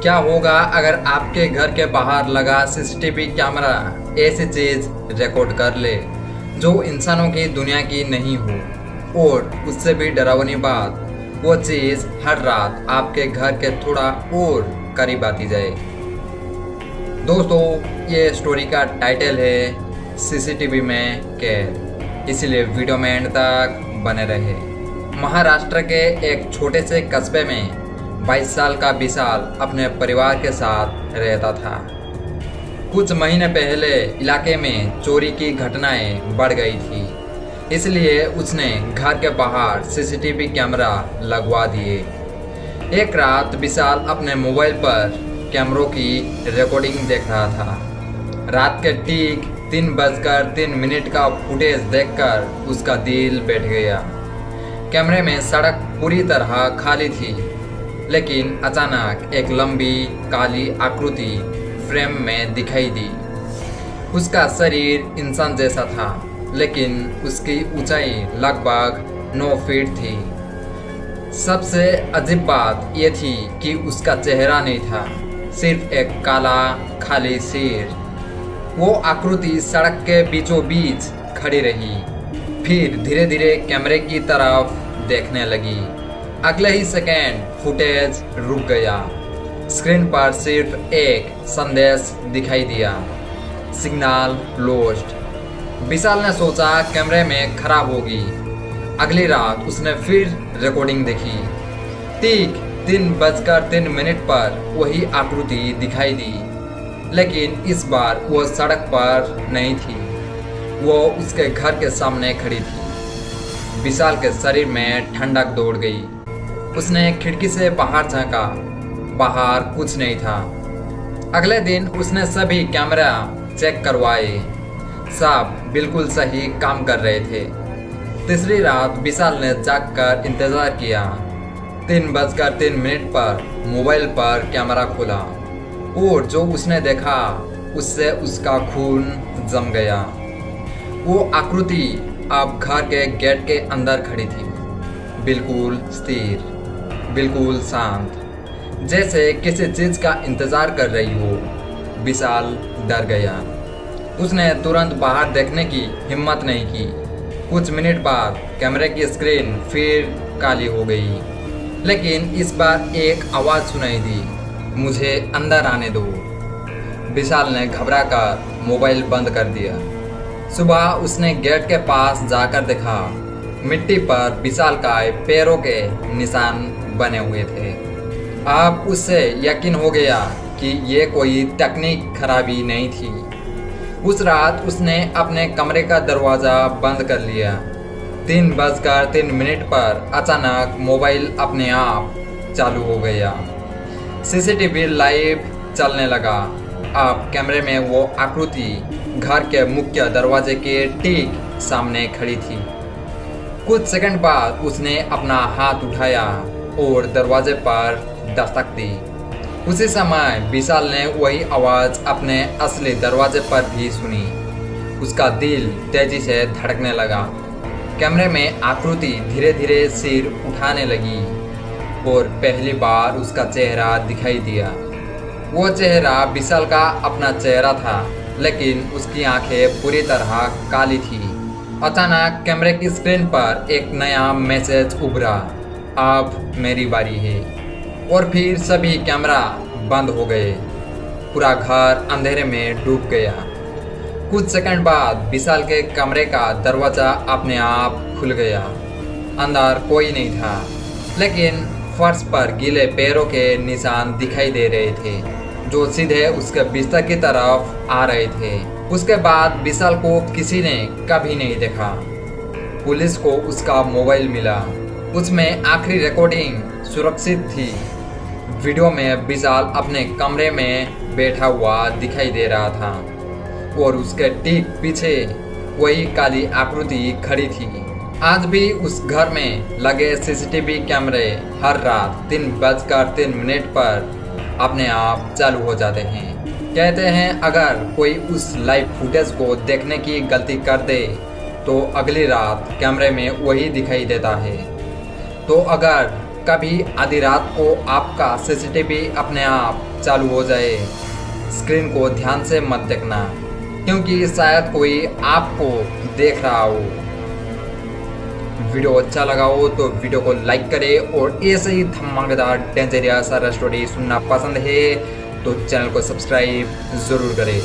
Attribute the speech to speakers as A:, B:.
A: क्या होगा अगर आपके घर के बाहर लगा सीसीटीवी कैमरा ऐसी चीज रिकॉर्ड कर ले जो इंसानों की दुनिया की नहीं हो। और उससे भी डरावनी बात, वो चीज हर रात आपके घर के थोड़ा और करीब आती जाए। दोस्तों, ये स्टोरी का टाइटल है सीसीटीवी में कैद, इसलिए वीडियो में एंड तक बने रहे। महाराष्ट्र के एक छोटे से कस्बे में 22 साल का विशाल अपने परिवार के साथ रहता था। कुछ महीने पहले इलाके में चोरी की घटनाएं बढ़ गई थी, इसलिए उसने घर के बाहर सीसीटीवी कैमरा लगवा दिए। एक रात विशाल अपने मोबाइल पर कैमरों की रिकॉर्डिंग देख रहा था। रात के ठीक 3:03 का फुटेज देखकर उसका दिल बैठ गया। कैमरे में सड़क पूरी तरह खाली थी, लेकिन अचानक एक लंबी काली आकृति फ्रेम में दिखाई दी। उसका शरीर इंसान जैसा था, लेकिन उसकी ऊंचाई लगभग 9 फीट थी। सबसे अजीब बात यह थी कि उसका चेहरा नहीं था, सिर्फ एक काला खाली सिर। वो आकृति सड़क के बीचों बीच खड़ी रही, फिर धीरे धीरे कैमरे की तरफ देखने लगी। अगले ही सेकेंड फुटेज रुक गया। स्क्रीन पर सिर्फ एक संदेश दिखाई दिया, सिग्नल लॉस्ट। विशाल ने सोचा कैमरे में खराब होगी। अगली रात उसने फिर रिकॉर्डिंग देखी। ठीक 3:03 पर वही आकृति दिखाई दी, लेकिन इस बार वो सड़क पर नहीं थी, वो उसके घर के सामने खड़ी थी। विशाल के शरीर में ठंडक दौड़ गई। उसने खिड़की से बाहर झांका, बाहर कुछ नहीं था। अगले दिन उसने सभी कैमरा चेक करवाए, सब बिल्कुल सही काम कर रहे थे। तीसरी रात विशाल ने जागकर इंतजार किया। 3:03 पर मोबाइल पर कैमरा खुला और जो उसने देखा उससे उसका खून जम गया। वो आकृति अब घर के गेट के अंदर खड़ी थी, बिल्कुल स्थिर, बिल्कुल शांत, जैसे किसी चीज का इंतजार कर रही हो। विशाल डर गया। उसने तुरंत बाहर देखने की हिम्मत नहीं की। कुछ मिनट बाद कैमरे की स्क्रीन फिर काली हो गई, लेकिन इस बार एक आवाज़ सुनाई दी, मुझे अंदर आने दो। विशाल ने घबराकर मोबाइल बंद कर दिया। सुबह उसने गेट के पास जाकर देखा, मिट्टी पर विशाल का पैरों के निशान बने हुए थे। अब उससे यकीन हो गया कि ये कोई तकनीक खराबी नहीं थी। उस रात उसने अपने कमरे का दरवाज़ा बंद कर लिया। 3:03 पर अचानक मोबाइल अपने आप चालू हो गया। सीसीटीवी लाइव चलने लगा। अब कैमरे में वो आकृति घर के मुख्य दरवाजे के ठीक सामने खड़ी थी। कुछ सेकंड बाद उसने अपना हाथ उठाया और दरवाजे पर दस्तक दी। उसी समय विशाल ने वही आवाज़ अपने असली दरवाजे पर भी सुनी। उसका दिल तेजी से धड़कने लगा। कैमरे में आकृति धीरे धीरे सिर उठाने लगी और पहली बार उसका चेहरा दिखाई दिया। वो चेहरा विशाल का अपना चेहरा था, लेकिन उसकी आंखें पूरी तरह काली थी। अचानक कैमरे की स्क्रीन पर एक नया मैसेज उभरा, अब मेरी बारी है। और फिर सभी कैमरा बंद हो गए। पूरा घर अंधेरे में डूब गया। कुछ सेकंड बाद विशाल के कमरे का दरवाज़ा अपने आप खुल गया। अंदर कोई नहीं था, लेकिन फर्श पर गीले पैरों के निशान दिखाई दे रहे थे, जो सीधे उसके बिस्तर की तरफ आ रहे थे। उसके बाद विशाल को किसी ने कभी नहीं देखा। पुलिस को उसका मोबाइल मिला। उसमें आखिरी रिकॉर्डिंग सुरक्षित थी। वीडियो में विशाल अपने कमरे में बैठा हुआ दिखाई दे रहा था और उसके ठीक पीछे वही काली आकृति खड़ी थी। आज भी उस घर में लगे सीसीटीवी कैमरे हर रात 3:03 पर अपने आप चालू हो जाते हैं। कहते हैं अगर कोई उस लाइव फुटेज को देखने की गलती कर दे तो अगली रात कैमरे में वही दिखाई देता है। तो अगर कभी आधी रात को आपका सीसीटीवी अपने आप चालू हो जाए, स्क्रीन को ध्यान से मत देखना, क्योंकि शायद कोई आपको देख रहा हो। वीडियो अच्छा लगा हो तो वीडियो को लाइक करें, और ऐसे ही धमाकेदार डेंजरियस स्टोरी सुनना पसंद है तो चैनल को सब्सक्राइब ज़रूर करें।